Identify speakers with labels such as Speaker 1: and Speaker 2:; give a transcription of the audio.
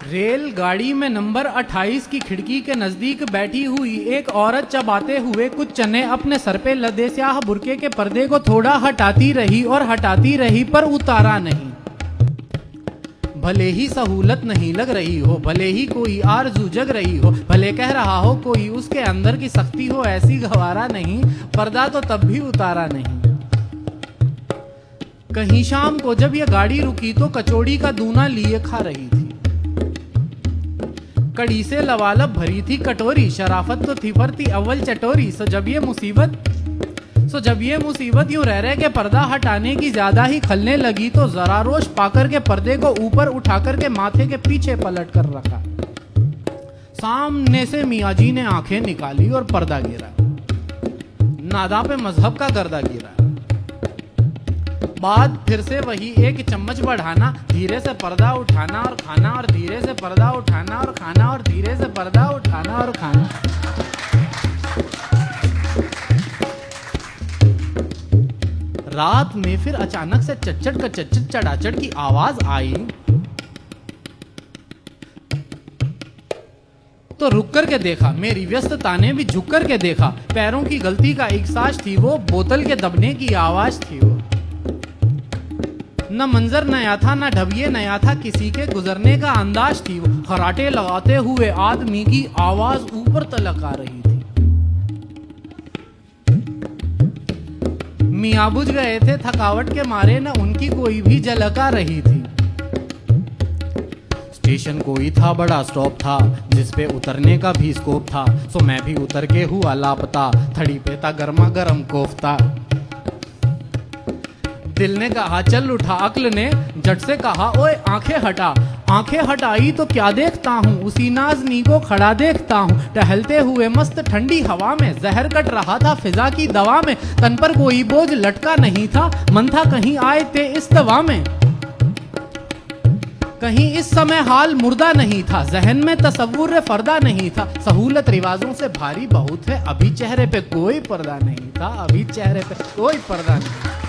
Speaker 1: रेलगाड़ी में नंबर 28 की खिड़की के नजदीक बैठी हुई एक औरत चबाते हुए कुछ चने अपने सर पे लदे स्याह बुर्के के पर्दे को थोड़ा हटाती रही और हटाती रही, पर उतारा नहीं। भले ही सहूलत नहीं लग रही हो, भले ही कोई आरज़ू जग रही हो, भले कह रहा हो कोई उसके अंदर की सख्ती हो, ऐसी गवारा नहीं, पर्दा तो तब भी उतारा नहीं। कहीं शाम को जब ये गाड़ी रुकी तो कचौड़ी का दूना लिए खा रही थी। कड़ी से लवालब भरी थी कटोरी, शराफत तो थी पर थी अव्वल चटोरी। सो जब ये मुसीबत यूं रह के पर्दा हटाने की ज्यादा ही खलने लगी तो जरा रोश पाकर के पर्दे को ऊपर उठाकर के माथे के पीछे पलट कर रखा। सामने से मियाँ जी ने आंखें निकाली और पर्दा गिरा। नादा पे मजहब का गर्दा गिरा। बाद फिर से वही एक चम्मच बढ़ाना, धीरे से पर्दा उठाना और खाना, और धीरे से पर्दा उठाना और खाना, और धीरे से पर्दा उठाना और खाना। रात में फिर अचानक से चच्चड़ का चच्चड़ चढ़ाचड़ की आवाज आई तो रुक कर के देखा। मेरी व्यस्तता ने भी झुक कर के देखा। पैरों की गलती का एक साज थी वो, बोतल के दबने की आवाज थी वो। न मंजर नया था, न ढबिये नया था, किसी के गुजरने का अंदाज थी वो। खराटे लगाते हुए आदमी की आवाज ऊपर तलक आ रही थी। मियाँ बुझ गए थे थकावट के मारे, न उनकी कोई भी झलक आ रही थी। स्टेशन कोई था, बड़ा स्टॉप था, जिसपे उतरने का भी स्कोप था। सो मैं भी उतर के हुआ लापता, थड़ी पे था गर्मा गर्म कोफ्ता। दिल ने कहा चल उठा, अक्ल ने झट से कहा ओए आंखें हटा। आंखें हटाई तो क्या देखता हूँ, उसी नाज़नी को खड़ा देखता हूँ, टहलते हुए मस्त ठंडी हवा में। जहर कट रहा था फिजा की दवा में, तन पर कोई बोझ लटका नहीं था, मन था कहीं आए थे इस दवा में। कहीं इस समय हाल मुर्दा नहीं था, जहन में तसव्वुर फर्दा नहीं था। सहूलत रिवाजों से भारी बहुत है, अभी चेहरे पे कोई पर्दा नहीं था, अभी चेहरे पे कोई पर्दा नहीं।